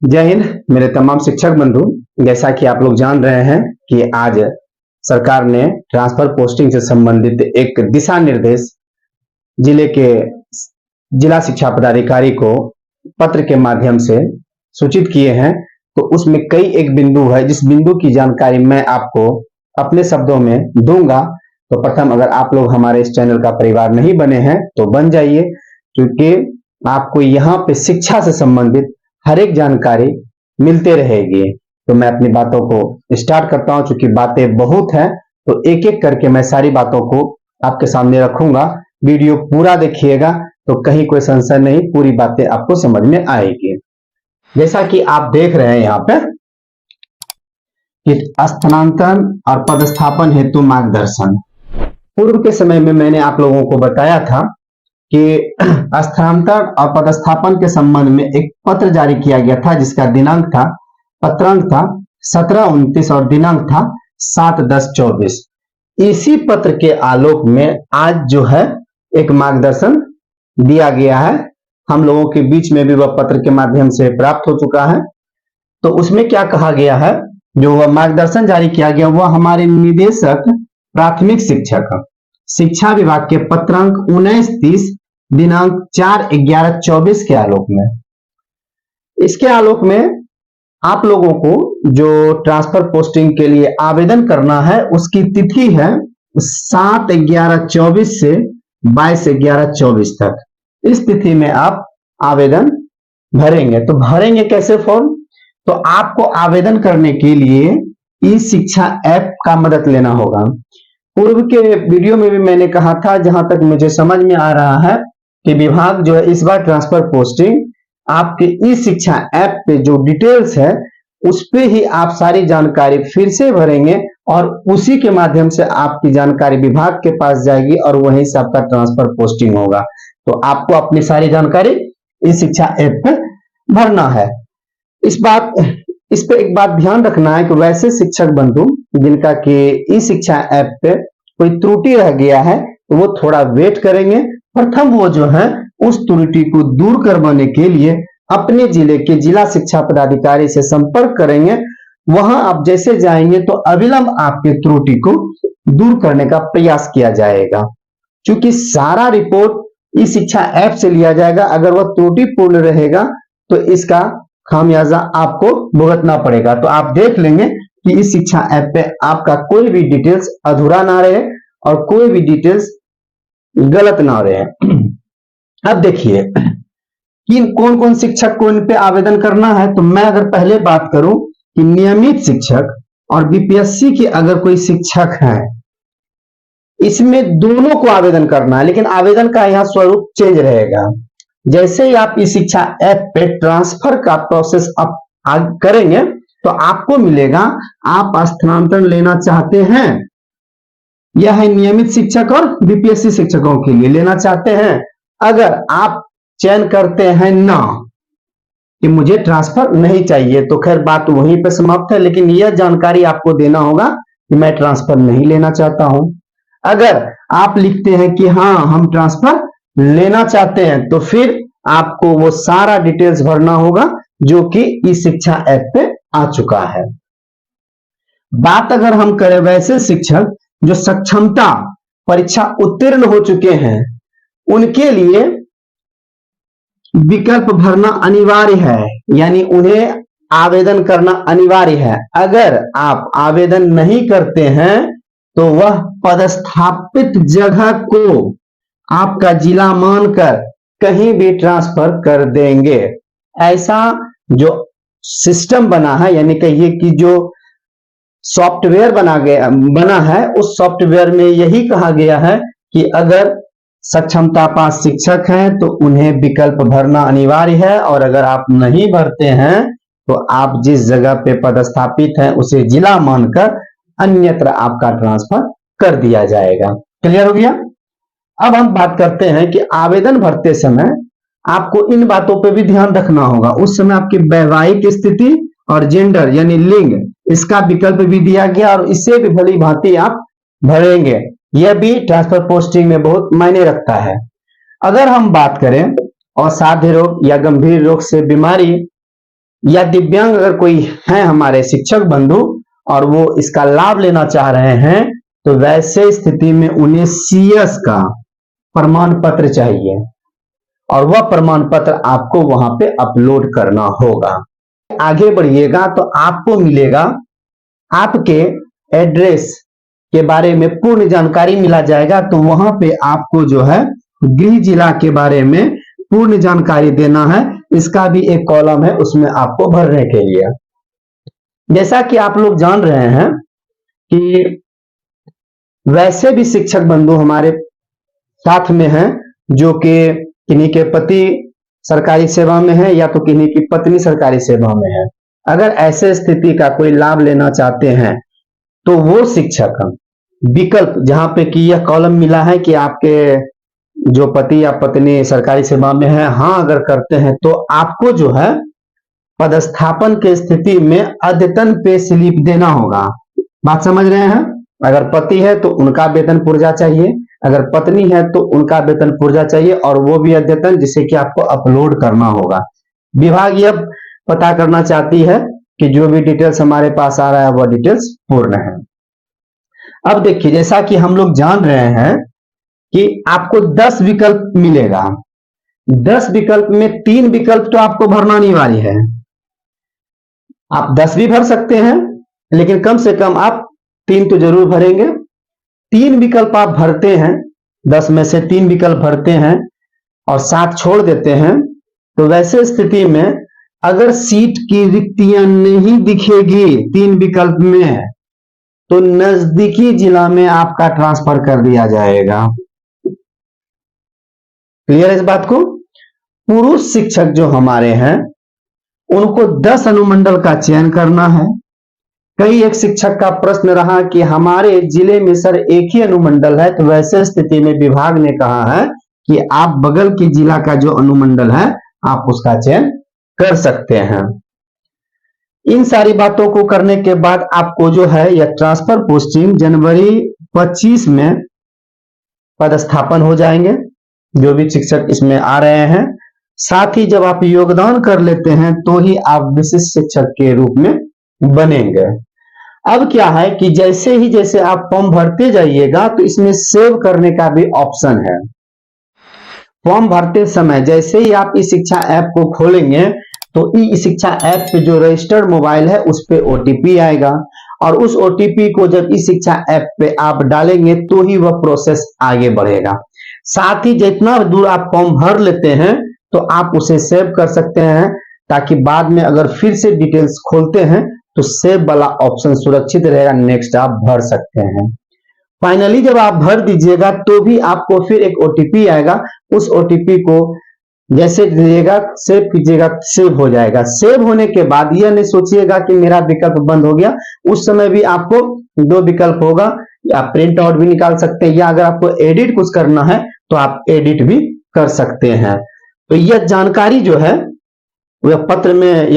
जय हिंद मेरे तमाम शिक्षक बंधु। जैसा कि आप लोग जान रहे हैं कि आज सरकार ने ट्रांसफर पोस्टिंग से संबंधित एक दिशा निर्देश जिले के जिला शिक्षा पदाधिकारी को पत्र के माध्यम से सूचित किए हैं। तो उसमें कई एक बिंदु है, जिस बिंदु की जानकारी मैं आपको अपने शब्दों में दूंगा। तो प्रथम, अगर आप लोग हमारे इस चैनल का परिवार नहीं बने हैं तो बन जाइए, क्योंकि आपको यहाँ पे शिक्षा से संबंधित हर एक जानकारी मिलते रहेगी। तो मैं अपनी बातों को स्टार्ट करता हूं। चूंकि बातें बहुत हैं तो एक एक करके मैं सारी बातों को आपके सामने रखूंगा। वीडियो पूरा देखिएगा तो कहीं कोई संशय नहीं, पूरी बातें आपको समझ में आएगी। जैसा कि आप देख रहे हैं यहाँ पे कि स्थानांतरण और पदस्थापन हेतु मार्गदर्शन। पूर्व के समय में मैंने आप लोगों को बताया था कि स्थानांतरण और पदस्थापन के संबंध में एक पत्र जारी किया गया था, जिसका दिनांक था, पत्रांक था 17/29 और दिनांक था 7/10/24। इसी पत्र के आलोक में आज जो है एक मार्गदर्शन दिया गया है। हम लोगों के बीच में भी वह पत्र के माध्यम से प्राप्त हो चुका है। तो उसमें क्या कहा गया है, जो वह मार्गदर्शन जारी किया गया वह हमारे निदेशक प्राथमिक शिक्षक शिक्षा विभाग के पत्रांक 19/30 दिनांक 4/11/24 के आलोक में, इसके आलोक में आप लोगों को जो ट्रांसफर पोस्टिंग के लिए आवेदन करना है उसकी तिथि है 7/11/24 से 22/11/24 तक। इस तिथि में आप आवेदन भरेंगे। तो भरेंगे कैसे फॉर्म? तो आपको आवेदन करने के लिए ई शिक्षा ऐप का मदद लेना होगा। पूर्व के वीडियो में भी मैंने कहा था, जहां तक मुझे समझ में आ रहा है कि विभाग जो है इस बार ट्रांसफर पोस्टिंग आपके ई शिक्षा ऐप पे जो डिटेल्स है उस पे ही आप सारी जानकारी फिर से भरेंगे और उसी के माध्यम से आपकी जानकारी विभाग के पास जाएगी और वहीं से आपका ट्रांसफर पोस्टिंग होगा। तो आपको अपनी सारी जानकारी ई शिक्षा ऐप पे भरना है। इस पे एक बात ध्यान रखना है कि वैसे शिक्षक बंधु जिनका कि ई शिक्षा ऐप पे कोई त्रुटि रह गया है तो वो थोड़ा वेट करेंगे। प्रथम वो जो है उस त्रुटि को दूर करवाने के लिए अपने जिले के जिला शिक्षा पदाधिकारी से संपर्क करेंगे। वहां आप जैसे जाएंगे तो अविलंब आपके त्रुटि को दूर करने का प्रयास किया जाएगा, क्योंकि सारा रिपोर्ट ई शिक्षा ऐप से लिया जाएगा। अगर वह त्रुटिपूर्ण रहेगा तो इसका खामियाजा आपको भुगतना पड़ेगा। तो आप देख लेंगे कि इस शिक्षा ऐप पे आपका कोई भी डिटेल्स अधूरा ना रहे और कोई भी डिटेल्स गलत ना रहे। अब देखिए कि कौन कौन शिक्षक को इन पे आवेदन करना है। तो मैं अगर पहले बात करूं कि नियमित शिक्षक और बीपीएससी के अगर कोई शिक्षक हैं, इसमें दोनों को आवेदन करना है, लेकिन आवेदन का यहां स्वरूप चेंज रहेगा। जैसे ही आप इस शिक्षा ऐप पे ट्रांसफर का प्रोसेस आप करेंगे तो आपको मिलेगा, आप स्थानांतरण लेना चाहते हैं, यह है नियमित शिक्षक और बीपीएससी शिक्षकों के लिए लेना चाहते हैं। अगर आप चयन करते हैं ना कि मुझे ट्रांसफर नहीं चाहिए, तो खैर बात वहीं पे समाप्त है, लेकिन यह जानकारी आपको देना होगा कि मैं ट्रांसफर नहीं लेना चाहता हूं। अगर आप लिखते हैं कि हाँ हम ट्रांसफर लेना चाहते हैं, तो फिर आपको वो सारा डिटेल्स भरना होगा जो कि ई शिक्षा ऐप पे आ चुका है। बात अगर हम करें वैसे शिक्षक जो सक्षमता परीक्षा उत्तीर्ण हो चुके हैं, उनके लिए विकल्प भरना अनिवार्य है, यानी उन्हें आवेदन करना अनिवार्य है। अगर आप आवेदन नहीं करते हैं तो वह पदस्थापित जगह को आपका जिला मानकर कहीं भी ट्रांसफर कर देंगे। ऐसा जो सिस्टम बना है, यानी कहिए कि जो सॉफ्टवेयर बना है, उस सॉफ्टवेयर में यही कहा गया है कि अगर सक्षमता पास शिक्षक हैं तो उन्हें विकल्प भरना अनिवार्य है, और अगर आप नहीं भरते हैं तो आप जिस जगह पे पदस्थापित हैं उसे जिला मानकर अन्यत्र आपका ट्रांसफर कर दिया जाएगा। क्लियर हो गया? अब हम बात करते हैं कि आवेदन भरते समय आपको इन बातों पे भी ध्यान रखना होगा। उस समय आपकी वैवाहिक स्थिति और जेंडर यानी लिंग, इसका विकल्प भी दिया गया और इससे भी भली भांति आप भरेंगे। यह भी ट्रांसफर पोस्टिंग में बहुत मायने रखता है। अगर हम बात करें असाध्य रोग या गंभीर रोग से बीमारी या दिव्यांग अगर कोई है हमारे शिक्षक बंधु और वो इसका लाभ लेना चाह रहे हैं, तो वैसे स्थिति में उन्हें CS का प्रमाण पत्र चाहिए और वह प्रमाण पत्र आपको वहां पे अपलोड करना होगा। आगे बढ़िएगा तो आपको मिलेगा आपके एड्रेस के बारे में पूर्ण जानकारी मिला जाएगा। तो वहां पे आपको जो है गृह जिला के बारे में पूर्ण जानकारी देना है। इसका भी एक कॉलम है उसमें आपको भरने के लिए। जैसा कि आप लोग जान रहे हैं कि वैसे भी शिक्षक बंधु हमारे साथ में हैं जो कि किन्हीं के पति सरकारी सेवा में है या तो किन्हीं की पत्नी सरकारी सेवा में है। अगर ऐसे स्थिति का कोई लाभ लेना चाहते हैं तो वो शिक्षक विकल्प जहां पे कि यह कॉलम मिला है कि आपके जो पति या पत्नी सरकारी सेवा में है, हाँ अगर करते हैं तो आपको जो है पदस्थापन के स्थिति में अद्यतन पे स्लिप देना होगा। बात समझ रहे हैं? अगर पति है तो उनका वेतन पुर्जा चाहिए, अगर पत्नी है तो उनका वेतन पुर्जा चाहिए और वो भी अद्यतन, जिसे कि आपको अपलोड करना होगा। विभाग यह पता करना चाहती है कि जो भी डिटेल्स हमारे पास आ रहा है वह डिटेल्स पूर्ण है। अब देखिए, जैसा कि हम लोग जान रहे हैं कि आपको 10 विकल्प मिलेगा। 10 विकल्प में 3 विकल्प तो आपको भरना अनिवार्य है। आप 10 भी भर सकते हैं, लेकिन कम से कम आप 3 तो जरूर भरेंगे। 3 विकल्प आप भरते हैं, 10 में से 3 विकल्प भरते हैं और 7 छोड़ देते हैं, तो वैसे स्थिति में अगर सीट की रिक्तियां नहीं दिखेगी 3 विकल्प में, तो नजदीकी जिला में आपका ट्रांसफर कर दिया जाएगा। क्लियर है इस बात को? पुरुष शिक्षक जो हमारे हैं उनको 10 अनुमंडल का चयन करना है। कई एक शिक्षक का प्रश्न रहा कि हमारे जिले में सर एक ही अनुमंडल है, तो वैसे स्थिति में विभाग ने कहा है कि आप बगल के जिला का जो अनुमंडल है आप उसका चयन कर सकते हैं। इन सारी बातों को करने के बाद आपको जो है यह ट्रांसफर पोस्टिंग जनवरी 25 में पदस्थापन हो जाएंगे जो भी शिक्षक इसमें आ रहे हैं। साथ ही जब आप योगदान कर लेते हैं तो ही आप विशिष्ट शिक्षक के रूप में बनेंगे। अब क्या है कि जैसे आप फॉर्म भरते जाइएगा तो इसमें सेव करने का भी ऑप्शन है। फॉर्म भरते समय जैसे ही आप ई शिक्षा ऐप को खोलेंगे तो ई शिक्षा ऐप पे जो रजिस्टर्ड मोबाइल है उस पे OTP आएगा और उस OTP को जब ई शिक्षा ऐप पे आप डालेंगे तो ही वह प्रोसेस आगे बढ़ेगा। साथ ही जितना दूर आप फॉर्म भर लेते हैं तो आप उसे सेव कर सकते हैं, ताकि बाद में अगर फिर से डिटेल्स खोलते हैं तो सेव वाला ऑप्शन सुरक्षित रहेगा, नेक्स्ट आप भर सकते हैं। फाइनली जब आप भर दीजिएगा तो भी आपको फिर एक OTP आएगा, उस OTP को जैसे दीजिएगा सेव कीजिएगा, सेव हो जाएगा। सेव होने के बाद यह नहीं सोचिएगा कि मेरा विकल्प बंद हो गया, उस समय भी आपको 2 विकल्प होगा, आप प्रिंट आउट भी निकाल सकते हैं या अगर आपको एडिट कुछ करना है तो आप एडिट भी कर सकते हैं। तो यह जानकारी जो है यह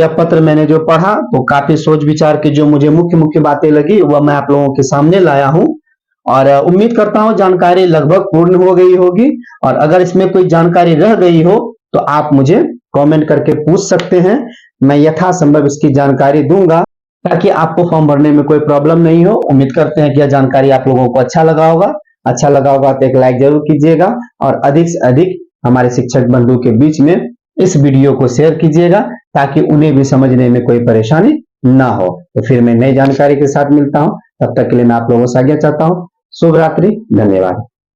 पत्र मैंने जो पढ़ा तो काफी सोच विचार के जो मुझे मुख्य बातें लगी वह मैं आप लोगों के सामने लाया हूं और उम्मीद करता हूं जानकारी लगभग पूर्ण हो गई होगी। और अगर इसमें कोई जानकारी रह गई हो तो आप मुझे कमेंट करके पूछ सकते हैं, मैं यथासंभव इसकी जानकारी दूंगा ताकि आपको फॉर्म भरने में कोई प्रॉब्लम नहीं हो। उम्मीद करते हैं कि यह जानकारी आप लोगों को अच्छा लगा होगा तो एक लाइक जरूर कीजिएगा और अधिक से अधिक हमारे शिक्षक बंधु के बीच में इस वीडियो को शेयर कीजिएगा ताकि उन्हें भी समझने में कोई परेशानी ना हो। तो फिर मैं नई जानकारी के साथ मिलता हूं, तब तक के लिए मैं आप लोगों से आज्ञा चाहता हूं। शुभ रात्रि, धन्यवाद।